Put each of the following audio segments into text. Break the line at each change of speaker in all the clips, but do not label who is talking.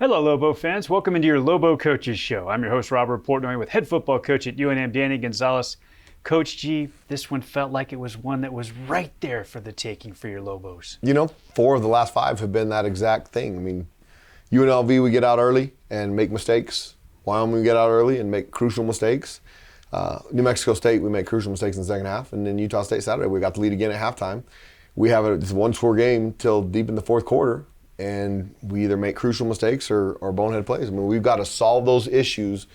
Hello, Lobo fans. Welcome into your Lobo Coaches Show. I'm your host, Robert Portnoy, with head football coach at UNM, Danny Gonzales. Coach G, this one felt like it was one that was right there for the taking for your Lobos.
You know, 4 of the last 5 have been that exact thing. I mean, UNLV, we get out early and make mistakes. Wyoming, we get out early and make crucial mistakes. New Mexico State, we make crucial mistakes in the second half. And then Utah State Saturday, we got the lead again at halftime. We have a one-score game till deep in the fourth quarter. And we either make crucial mistakes or bonehead plays. I mean, we've got to solve those issues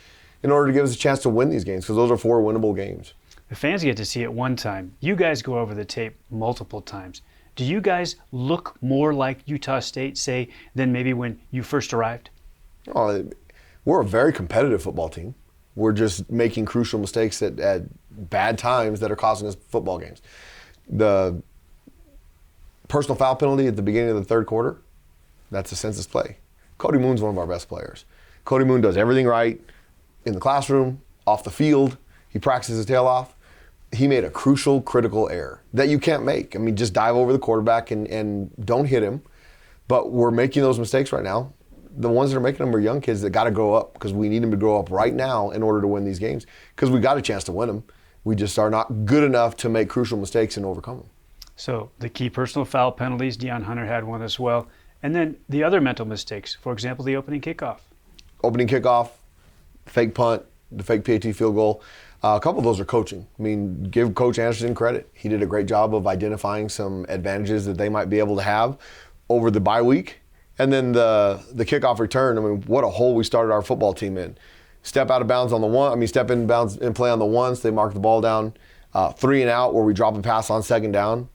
in order to give us a chance to win these games, because those are 4 winnable games.
The fans get to see it one time. You guys go over the tape multiple times. Do you guys look more like Utah State, say, than maybe when you first arrived?
Oh, we're a very competitive football team. We're just making crucial mistakes at bad times that are costing us football games. The personal foul penalty at the beginning of the third quarter, that's a senseless play. Cody Moon's one of our best players. Cody Moon does everything right in the classroom, off the field. He practices his tail off. He made a crucial, critical error that you can't make. I mean, just dive over the quarterback and don't hit him. But we're making those mistakes right now. The ones that are making them are young kids that got to grow up, because we need them to grow up right now in order to win these games, because we got a chance to win them. We just are not good enough to make crucial mistakes and overcome them.
So the key personal foul penalties, Deion Hunter had one as well. And then the other mental mistakes, for example, the opening kickoff.
Opening kickoff, fake punt, the fake PAT field goal. A couple of those are coaching. I mean, give Coach Anderson credit. He did a great job of identifying some advantages that they might be able to have over the bye week. And then the kickoff return, I mean, what a hole we started our football team in. Step out of bounds on the one, step in bounds and play on the ones. They mark the ball down. 3 and out where we drop and pass on second down.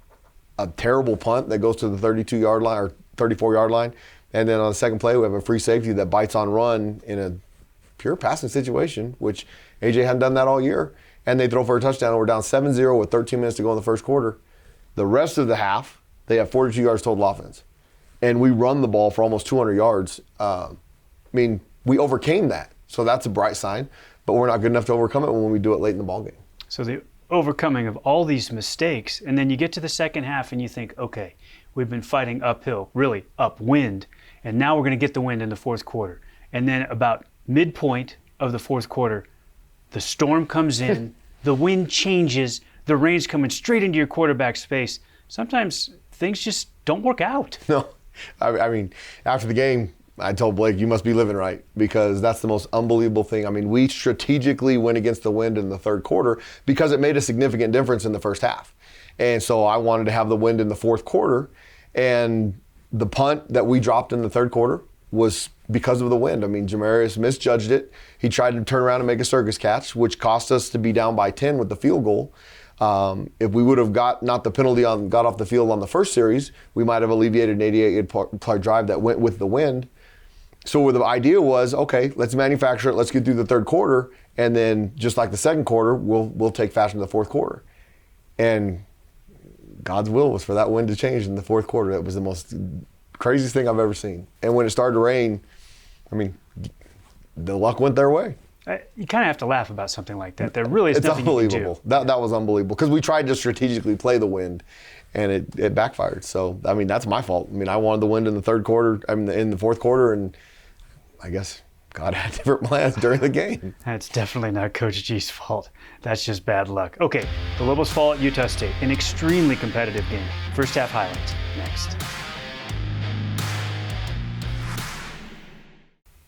A terrible punt that goes to the 32-yard line or 34-yard line. And then on the second play, we have a free safety that bites on run in a pure passing situation, which AJ hadn't done that all year. And they throw for a touchdown, and we're down 7-0 with 13 minutes to go in the first quarter. The rest of the half, they have 42 yards total offense. And we run the ball for almost 200 yards. We overcame that. So that's a bright sign. But we're not good enough to overcome it when we do it late in the ballgame.
So the overcoming of all these mistakes, and then you get to the second half and you think, okay, we've been fighting uphill, really upwind, and now we're going to get the wind in the fourth quarter. And then about midpoint of the fourth quarter, the storm comes in, the wind changes, the rain's coming straight into your quarterback's face. Sometimes things just don't work out.
No, I mean, after the game, I told Blake, you must be living right, because that's the most unbelievable thing. I mean, we strategically went against the wind in the third quarter because it made a significant difference in the first half. And so I wanted to have the wind in the fourth quarter. And the punt that we dropped in the third quarter was because of the wind. I mean, Jamarius misjudged it. He tried to turn around and make a circus catch, which cost us to be down by 10 with the field goal. If we would have got not the penalty got off the field on the first series, we might have alleviated an 88-yard drive that went with the wind. So the idea was, okay, let's manufacture it, let's get through the third quarter, and then just like the second quarter, we'll take fashion to the fourth quarter. And God's will was for that wind to change in the fourth quarter. That was the most craziest thing I've ever seen. And when it started to rain, I mean, the luck went their way.
You kind of have to laugh about something like that. There really is nothing you can do.
That was unbelievable, because we tried to strategically play the wind, and it backfired. So, I mean, that's my fault. I mean, I wanted the wind in the third quarter, in the fourth quarter, and I guess God had different plans during the game.
That's definitely not Coach G's fault. That's just bad luck. Okay, the Lobos fall at Utah State. An extremely competitive game. First half highlights next.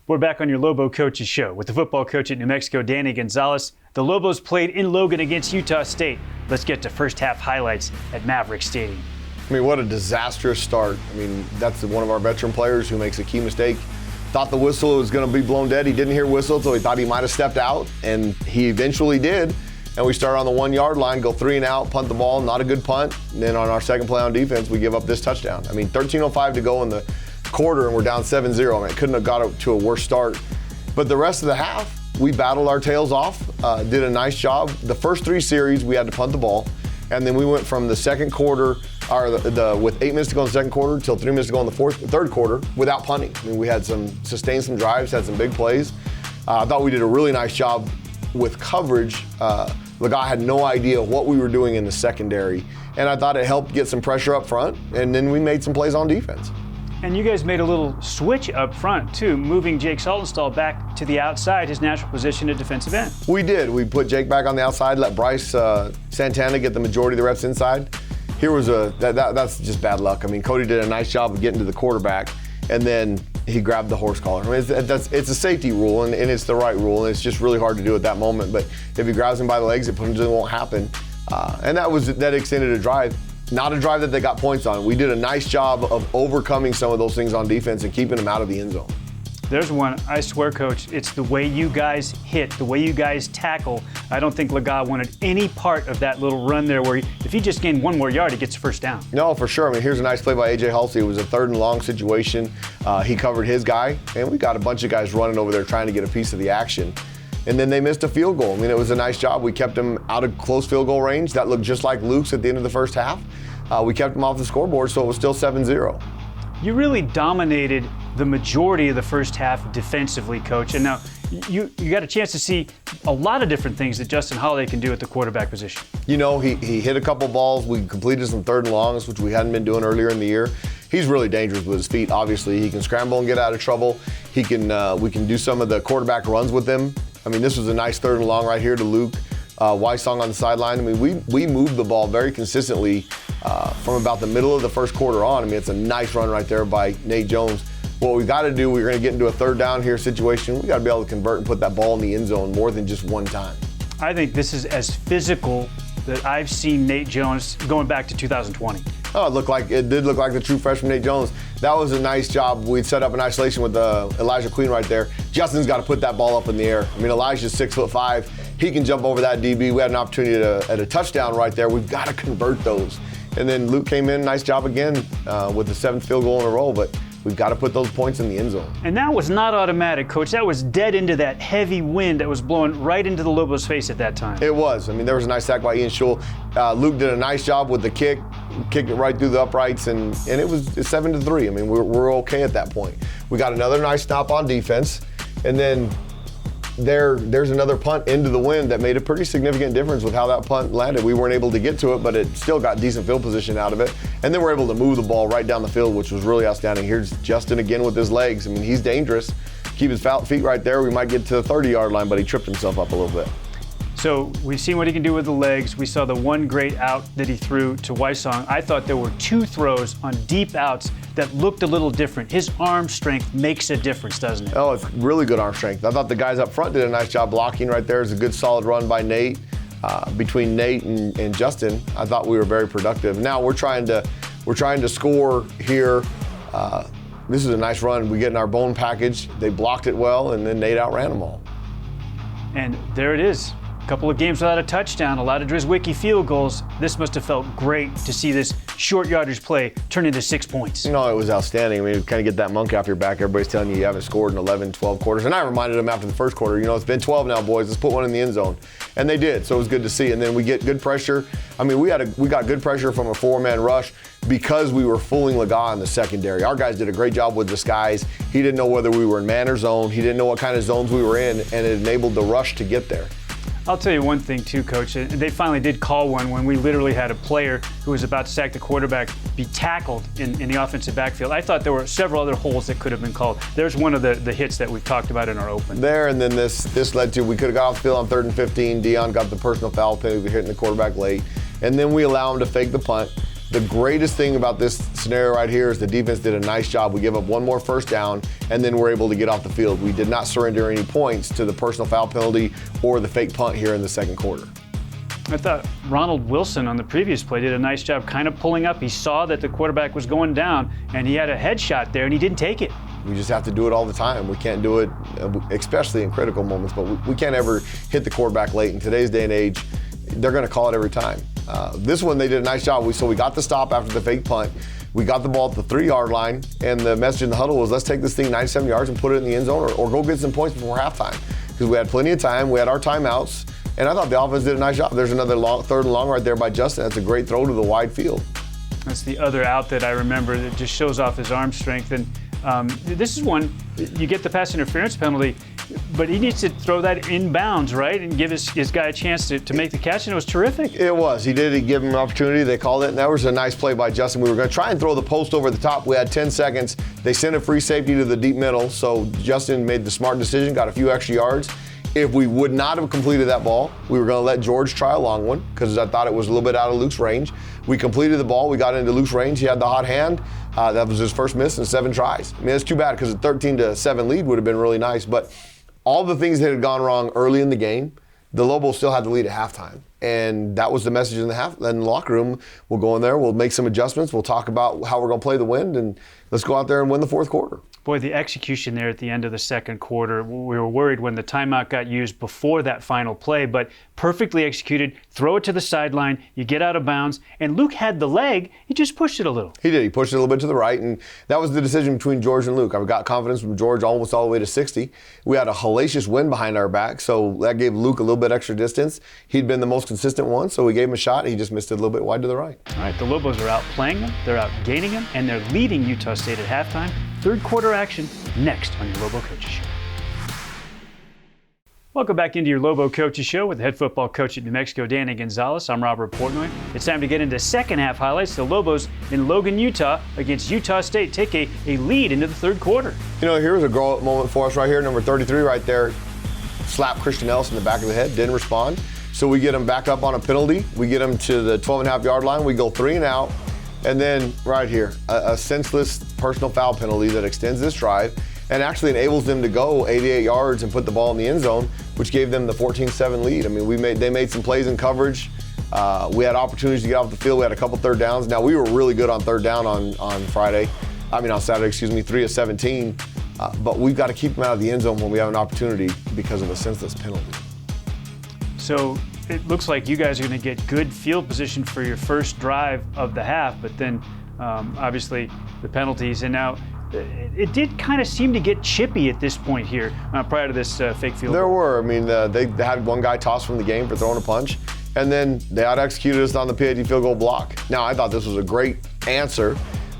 We're back on your Lobo Coaches Show with the football coach at New Mexico, Danny Gonzales. The Lobos played in Logan against Utah State. Let's get to first half highlights at Maverick Stadium.
I mean, what a disastrous start. I mean, that's one of our veteran players who makes a key mistake. Thought the whistle was going to be blown dead. He didn't hear whistle, so he thought he might have stepped out, and he eventually did. And we start on the 1-yard line, go 3 and out, punt the ball, not a good punt. And then on our second play on defense, we give up this touchdown. I mean, 13:05 to go in the quarter, and we're down 7-0. I mean, it couldn't have got to a worse start. But the rest of the half, we battled our tails off, did a nice job. The first 3 series, we had to punt the ball. And then we went from the second quarter, with 8 minutes to go in the second quarter, till 3 minutes to go in the third quarter without punting. I mean, we had sustained some drives, had some big plays. I thought we did a really nice job with coverage. The guy had no idea what we were doing in the secondary. And I thought it helped get some pressure up front. And then we made some plays on defense.
And you guys made a little switch up front, too, moving Jake Saltonstall back to the outside, his natural position at defensive end.
We did. We put Jake back on the outside, let Bryce Santana get the majority of the reps inside. Here was that's just bad luck. I mean, Cody did a nice job of getting to the quarterback, and then he grabbed the horse collar. I mean, it's a safety rule, and it's the right rule, and it's just really hard to do at that moment. But if he grabs him by the legs, it potentially won't happen. And that extended a drive. Not a drive that they got points on. We did a nice job of overcoming some of those things on defense and keeping them out of the end zone.
There's one, I swear, Coach, it's the way you guys hit, the way you guys tackle. I don't think Laga wanted any part of that little run there where if he just gained one more yard, he gets a first down.
No, for sure. I mean, here's a nice play by A.J. Halsey. It was a 3rd and long situation. He covered his guy, and we got a bunch of guys running over there trying to get a piece of the action. And then they missed a field goal. I mean, it was a nice job. We kept them out of close field goal range. That looked just like Luke's at the end of the first half. We kept them off the scoreboard, so it was still 7-0.
You really dominated the majority of the first half defensively, Coach. And now you got a chance to see a lot of different things that Justin Holiday can do at the quarterback position.
You know, he hit a couple balls. We completed some 3rd and longs, which we hadn't been doing earlier in the year. He's really dangerous with his feet, obviously. He can scramble and get out of trouble. We can do some of the quarterback runs with him. I mean, this was a nice 3rd and long right here to Luke. Weissong on the sideline. I mean, we moved the ball very consistently from about the middle of the first quarter on. I mean, it's a nice run right there by Nate Jones. What we got to do, we're going to get into a 3rd down here situation. We got to be able to convert and put that ball in the end zone more than just one time.
I think this is as physical that I've seen Nate Jones going back to 2020.
Oh, it did look like the true freshman Nate Jones. That was a nice job. We'd set up an isolation with Elijah Queen right there. Justin's got to put that ball up in the air. I mean, Elijah's 6'5". He can jump over that DB. We had an opportunity at a touchdown right there. We've got to convert those. And then Luke came in, nice job again with the 7th field goal in a row. But we've got to put those points in the end zone.
And that was not automatic, Coach. That was dead into that heavy wind that was blowing right into the Lobos' face at that time.
It was. I mean, there was a nice sack by Ian Schul. Luke did a nice job with the kick, kicked it right through the uprights, and it was 7-3. I mean, we're okay at that point. We got another nice stop on defense, and then there's another punt into the wind that made a pretty significant difference with how that punt landed. We weren't able to get to it, but it still got decent field position out of it. And then we're able to move the ball right down the field, which was really outstanding. Here's Justin again with his legs. I mean, he's dangerous. Keep his feet right there. We might get to the 30-yard line, but he tripped himself up a little bit.
So we've seen what he can do with the legs. We saw the one great out that he threw to Weissong. I thought there were 2 throws on deep outs that looked a little different. His arm strength makes a difference, doesn't it?
Oh, it's really good arm strength. I thought the guys up front did a nice job blocking right there. It's a good solid run by Nate. Between Nate and Justin, I thought we were very productive. Now we're trying to score here. This is a nice run. We get in our bone package. They blocked it well, and then Nate outran them all.
And there it is. A couple of games without a touchdown, a lot of Drizwicki field goals. This must have felt great to see this short yardage play turn into 6 points.
No, it was outstanding. I mean, you kind of get that monkey off your back. Everybody's telling you haven't scored in 11, 12 quarters. And I reminded them after the first quarter, it's been 12 now, boys. Let's put one in the end zone. And they did, so it was good to see. And then we get good pressure. I mean, we got good pressure from a 4-man rush because we were fooling Laga in the secondary. Our guys did a great job with disguise. He didn't know whether we were in man or zone. He didn't know what kind of zones we were in, and it enabled the rush to get there.
I'll tell you one thing too, Coach. They finally did call one when we literally had a player who was about to sack the quarterback be tackled in the offensive backfield. I thought there were several other holes that could have been called. There's one of the hits that we've talked about in our open.
There, and then this led to, we could have got off the field on 3rd and 15. Dion got the personal foul penalty, hitting the quarterback late. And then we allow him to fake the punt. The greatest thing about this scenario right here is the defense did a nice job. We give up one more first down, and then we're able to get off the field. We did not surrender any points to the personal foul penalty or the fake punt here in the second quarter.
I thought Ronald Wilson on the previous play did a nice job kind of pulling up. He saw that the quarterback was going down, and he had a headshot there, and he didn't take it.
We just have to do it all the time. We can't do it, especially in critical moments, but we can't ever hit the quarterback late. In today's day and age, they're going to call it every time. This one, they did a nice job. So we got the stop after the fake punt. We got the ball at the 3-yard line, and the message in the huddle was, let's take this thing 97 yards and put it in the end zone or go get some points before halftime. Because we had plenty of time. We had our timeouts, and I thought the offense did a nice job. There's another 3rd and long right there by Justin. That's a great throw to the wide field.
That's the other out that I remember that just shows off his arm strength. And this is one, you get the pass interference penalty. but he needs to throw that inbounds, right, and give his guy a chance to make the catch, and it was terrific.
It was. He did. He gave him an opportunity. They called it, and that was a nice play by Justin. We were going to try and throw the post over the top. We had 10 seconds. They sent a free safety to the deep middle, so Justin made the smart decision, got a few extra yards. If we would not have completed that ball, we were going to let George try a long one because I thought it was a little bit out of Luke's range. We completed the ball. We got into Luke's range. He had the hot hand. That was his first miss in 7 tries. I mean, it's too bad because a 13-7 lead would have been really nice. But all the things that had gone wrong early in the game, the Lobos still had the lead at halftime. And that was the message in the locker room. We'll go in there. We'll make some adjustments. We'll talk about how we're going to play the Wind, and let's go out there and win the fourth quarter.
Boy, the execution there at the end of the second quarter, we were worried when the timeout got used before that final play, but perfectly executed. Throw it to the sideline, you get out of bounds, and Luke had the leg, he just pushed it a little.
He did. He pushed it a little bit to the right, and that was the decision between George and Luke. I've got confidence from George almost all the way to 60. We had a hellacious wind behind our back, so that gave Luke a little bit extra distance. He'd been the most consistent one, so we gave him a shot. He just missed it a little bit wide to the right.
All right, the Lobos are outplaying them, they're outgaining them, and they're leading Utah State at halftime. Third quarter action next on your Lobo Coaches Show. Welcome back into your Lobo Coaches Show with the head football coach at New Mexico, Danny Gonzales. I'm Robert Portnoy. It's time to get into second half highlights. The Lobos in Logan, Utah against Utah State take a lead into the third quarter.
You know, here's a grow-up moment for us right here. Number 33 right there slapped Christian Ellis in the back of the head, didn't respond. So we get him back up on a penalty. We get him to the 12.5-yard line. We go 3 and out. And then right here, a senseless personal foul penalty that extends this drive and actually enables them to go 88 yards and put the ball in the end zone, which gave them the 14-7 lead. I mean, they made some plays in coverage. We had opportunities to get off the field. We had a couple third downs. Now, we were really good on third down on Saturday, 3 of 17. But we've got to keep them out of the end zone when we have an opportunity because of a senseless penalty.
So it looks like you guys are going to get good field position for your first drive of the half, but then obviously the penalties. And now it did kind of seem to get chippy at this point here prior to this fake field goal.
There were. I mean, they had one guy tossed from the game for throwing a punch, and then they out-executed us on the PAT field goal block. Now, I thought this was a great answer.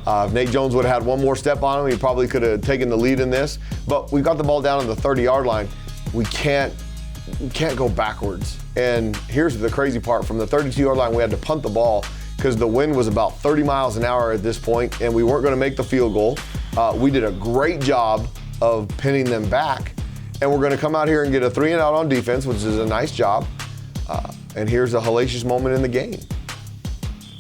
If Nate Jones would have had one more step on him, he probably could have taken the lead in this. But we got the ball down on the 30-yard line. We can't go backwards. And here's the crazy part. From the 32-yard line, we had to punt the ball because the wind was about 30 miles an hour at this point, and we weren't going to make the field goal. We did a great job of pinning them back, and we're going to come out here and get a 3 and out on defense, which is a nice job. And here's a hellacious moment in the game.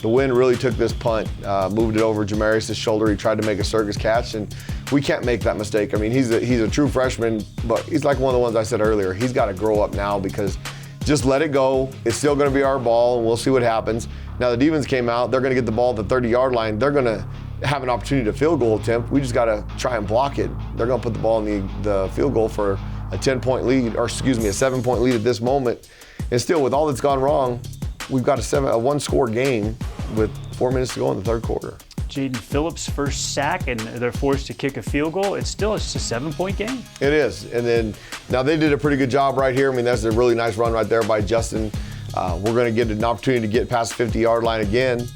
The wind really took this punt, moved it over Jamarius' shoulder. He tried to make a circus catch, and we can't make that mistake. I mean, he's a true freshman, but he's like one of the ones I said earlier. He's got to grow up now because just let it go. It's still going to be our ball, and we'll see what happens. Now, the defense came out. They're going to get the ball at the 30-yard line. They're going to have an opportunity to field goal attempt. We just got to try and block it. They're going to put the ball in the field goal for a 10-point lead, or excuse me, a 7-point lead at this moment. And still, with all that's gone wrong, we've got a one-score game with 4 minutes to go in the third quarter.
Jaden Phillips' first sack, and they're forced to kick a field goal. It's a 7-point game.
It is. And then now they did a pretty good job right here. I mean, that's a really nice run right there by Justin. We're going to get an opportunity to get past the 50-yard line again.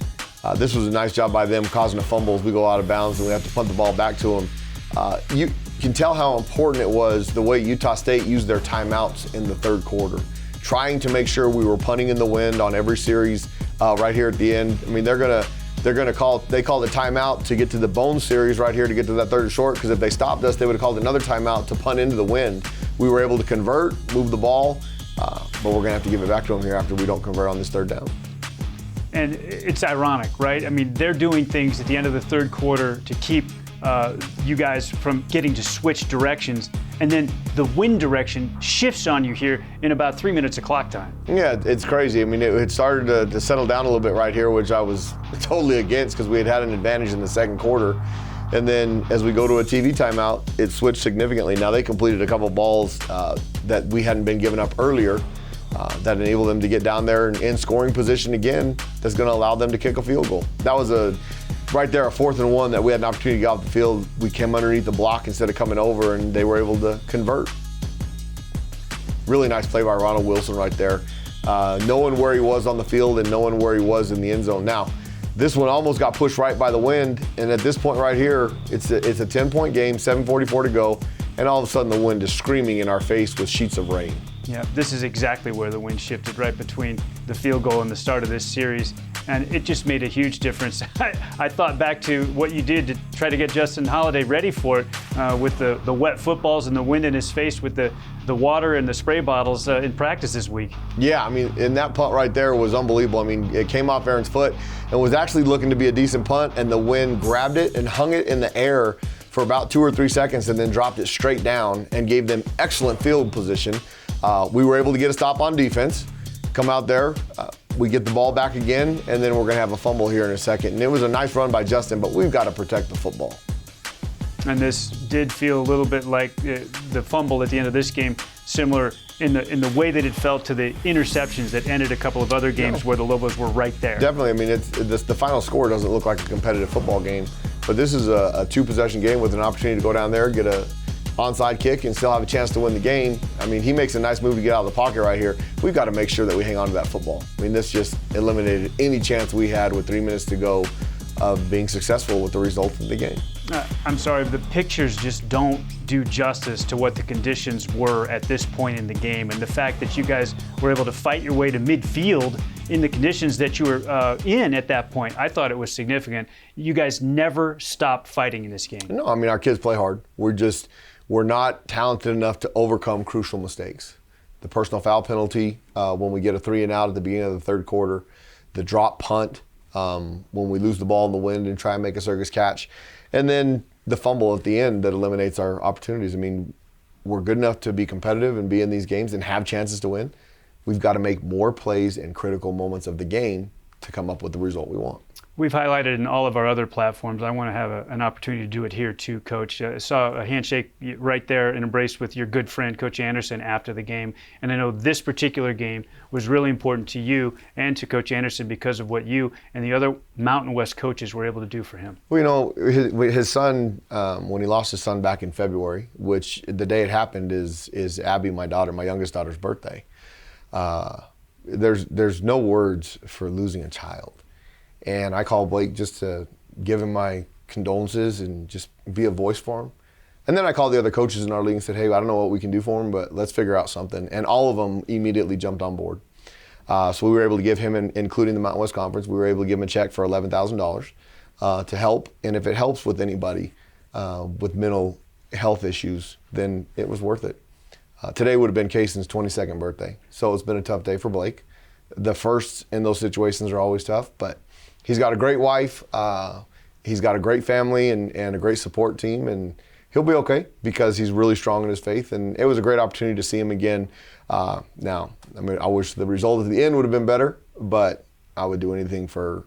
This was a nice job by them causing a fumble as we go out of bounds, and we have to punt the ball back to them. You can tell how important it was the way Utah State used their timeouts in the third quarter, trying to make sure we were punting in the wind on every series right here at the end. I mean, they called the timeout to get to the bone series right here to get to that third and short, because if they stopped us, they would have called another timeout to punt into the wind. We were able to convert, move the ball, but we're going to have to give it back to them here after we don't convert on this third down.
And it's ironic, right? I mean, they're doing things at the end of the third quarter to keep you guys from getting to switch directions, and then the wind direction shifts on you here in about 3 minutes of clock time.
Yeah, it's crazy. I mean, it started to settle down a little bit right here, which I was totally against because we had an advantage in the second quarter. And then as we go to a TV timeout, it switched significantly. Now they completed a couple balls that we hadn't been given up earlier that enabled them to get down there in scoring position again. That's going to allow them to kick a field goal. That was right there, a 4th and 1 that we had an opportunity to get off the field. We came underneath the block instead of coming over, and they were able to convert. Really nice play by Ronald Wilson right there. Knowing where he was on the field and knowing where he was in the end zone. Now, this one almost got pushed right by the wind, and at this point right here, it's a 10-point game, 7:44 to go. and all of a sudden the wind is screaming in our face with sheets of rain.
Yeah, this is exactly where the wind shifted, right between the field goal and the start of this series, and it just made a huge difference. I thought back to what you did to try to get Justin Holiday ready for it with the wet footballs and the wind in his face with the water and the spray bottles in practice this week.
Yeah, I mean, and that punt right there was unbelievable. I mean, it came off Aaron's foot and was actually looking to be a decent punt, and the wind grabbed it and hung it in the air for about 2 or 3 seconds and then dropped it straight down and gave them excellent field position. We were able to get a stop on defense, come out there, we get the ball back again, and then we're going to have a fumble here in a second. And it was a nice run by Justin, but we've got to protect the football.
And this did feel a little bit like the fumble at the end of this game, similar in the way that it felt to the interceptions that ended a couple of other games where the Lobos were right there.
Definitely. I mean, the final score doesn't look like a competitive football game, but this is a 2-possession game with an opportunity to go down there, get a onside kick, and still have a chance to win the game. I mean, he makes a nice move to get out of the pocket right here. We've got to make sure that we hang on to that football. I mean, this just eliminated any chance we had with 3 minutes to go of being successful with the result of the game.
I'm sorry, the pictures just don't do justice to what the conditions were at this point in the game, and the fact that you guys were able to fight your way to midfield in the conditions that you were in at that point. I thought it was significant. You guys never stopped fighting in this game.
No, I mean, our kids play hard. We're not talented enough to overcome crucial mistakes. The personal foul penalty when we get a 3 and out at the beginning of the third quarter, the drop punt when we lose the ball in the wind and try and make a circus catch, and then the fumble at the end that eliminates our opportunities. I mean, we're good enough to be competitive and be in these games and have chances to win. We've got to make more plays in critical moments of the game to come up with the result we want.
We've highlighted in all of our other platforms. I want to have an opportunity to do it here too, Coach. I saw a handshake right there, an embrace with your good friend, Coach Anderson, after the game. And I know this particular game was really important to you and to Coach Anderson because of what you and the other Mountain West coaches were able to do for him.
Well, you know, his son, when he lost his son back in February, which the day it happened is Abby, my daughter, my youngest daughter's birthday. There's no words for losing a child. And I called Blake just to give him my condolences and just be a voice for him. And then I called the other coaches in our league and said, hey, I don't know what we can do for him, but let's figure out something. And all of them immediately jumped on board. So we were able to give him, including the Mountain West Conference, we were able to give him a check for $11,000 to help. And if it helps with anybody with mental health issues, then it was worth it. Today would have been Kayson's 22nd birthday. So it's been a tough day for Blake. The firsts in those situations are always tough, but he's got a great wife, he's got a great family and a great support team, and he'll be okay because he's really strong in his faith, and it was a great opportunity to see him again. Now, I mean, I wish the result at the end would have been better, but I would do anything for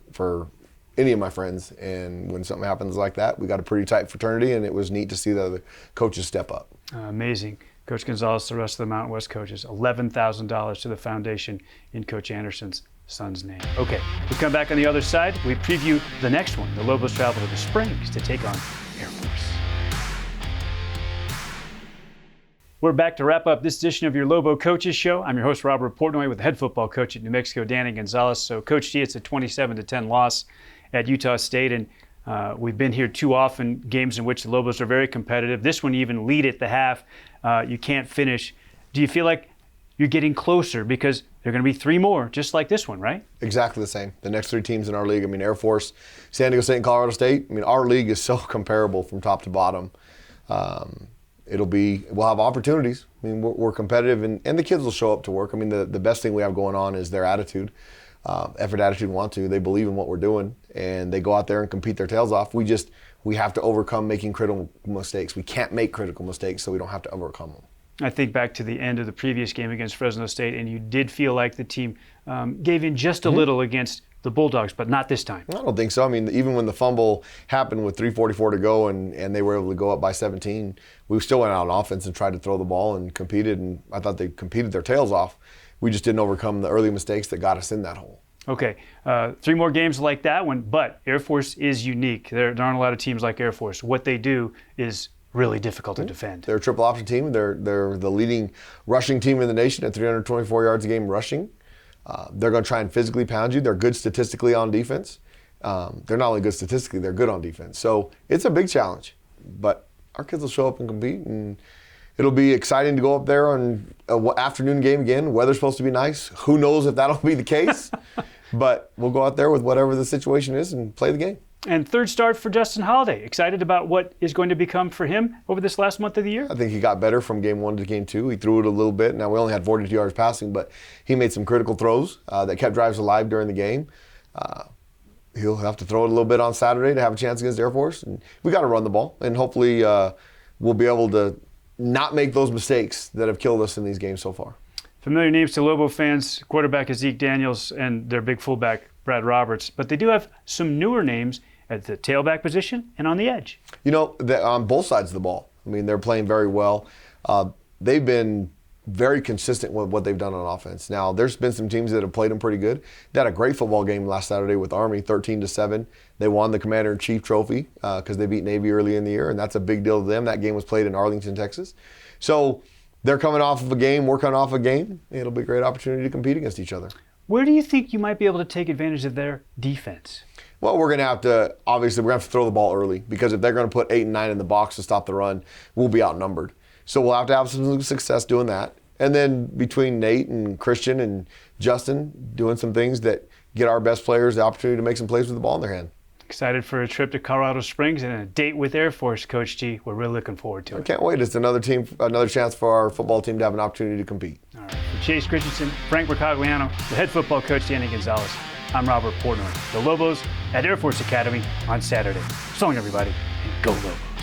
any of my friends, and when something happens like that, we got a pretty tight fraternity, and it was neat to see the other coaches step up.
Amazing. Coach Gonzales, the rest of the Mountain West coaches, $11,000 to the foundation in Coach Anderson's son's name. Okay, we come back on the other side. We preview the next one. The Lobos travel to the Springs to take on Air Force. We're back to wrap up this edition of your Lobo Coaches Show. I'm your host, Robert Portnoy, with the head football coach at New Mexico, Danny Gonzales. So, Coach T, it's a 27-10 loss at Utah State, and we've been here too often, games in which the Lobos are very competitive. This one, you even lead at the half. You can't finish. Do you feel like you're getting closer because there are going to be 3 more just like this one, right? Exactly the same. The next 3 teams in our league, I mean, Air Force, San Diego State, and Colorado State, I mean, our league is so comparable from top to bottom. We'll have opportunities. I mean, we're competitive, and the kids will show up to work. I mean, the best thing we have going on is their attitude, effort, attitude, want to. They believe in what we're doing, and they go out there and compete their tails off. We have to overcome making critical mistakes. We can't make critical mistakes, so we don't have to overcome them. I think back to the end of the previous game against Fresno State, and you did feel like the team gave in just a little against the Bulldogs, but not this time. I don't think so. I mean, even when the fumble happened with 3:44 to go and they were able to go up by 17, we still went out on offense and tried to throw the ball and competed, and I thought they competed their tails off. We just didn't overcome the early mistakes that got us in that hole. Okay, 3 more games like that one, but Air Force is unique. There aren't a lot of teams like Air Force. What they do is really difficult to defend. They're a triple option team. They're the leading rushing team in the nation at 324 yards a game rushing. They're going to try and physically pound you. They're good statistically on defense. They're not only good statistically, they're good on defense. So it's a big challenge, but
our kids will show up and compete, and it'll be exciting to go up there on an afternoon game again. Weather's supposed to be nice. Who knows if that'll be the case? But we'll go out there with whatever the situation is and play the game.
And third start for Justin Holiday. Excited about what is going to become for him over this last month of the year?
I think he got better from game 1 to game 2. He threw it a little bit. Now, we only had 42 yards passing, but he made some critical throws that kept drives alive during the game. He'll have to throw it a little bit on Saturday to have a chance against Air Force. And we got to run the ball, and hopefully we'll be able to not make those mistakes that have killed us in these games so far.
Familiar names to Lobo fans. Quarterback is Zeke Daniels and their big fullback, Brad Roberts. But they do have some newer names at the tailback position and on the edge.
You know, on both sides of the ball. I mean, they're playing very well. They've been very consistent with what they've done on offense. Now, there's been some teams that have played them pretty good. They had a great football game last Saturday with Army, 13-7. They won the Commander-in-Chief trophy because they beat Navy early in the year, and that's a big deal to them. That game was played in Arlington, Texas. So they're coming off of a game, we're coming off a game. It'll be a great opportunity to compete against each other.
Where do you think you might be able to take advantage of their defense?
Well, we're going to have to, obviously, we're going to have to throw the ball early because if they're going to put 8 and 9 in the box to stop the run, we'll be outnumbered. So we'll have to have some success doing that. And then between Nate and Christian and Justin, doing some things that get our best players the opportunity to make some plays with the ball in their hand.
Excited for a trip to Colorado Springs and a date with Air Force, Coach G. We're really looking forward to it.
I can't wait. It's another chance for our football team to have an opportunity to compete.
All right. For Chase Christensen, Frank Mercogliano, the head football coach, Danny Gonzales, I'm Robert Portnoy. The Lobos at Air Force Academy on Saturday. So long, everybody, and go Lobos.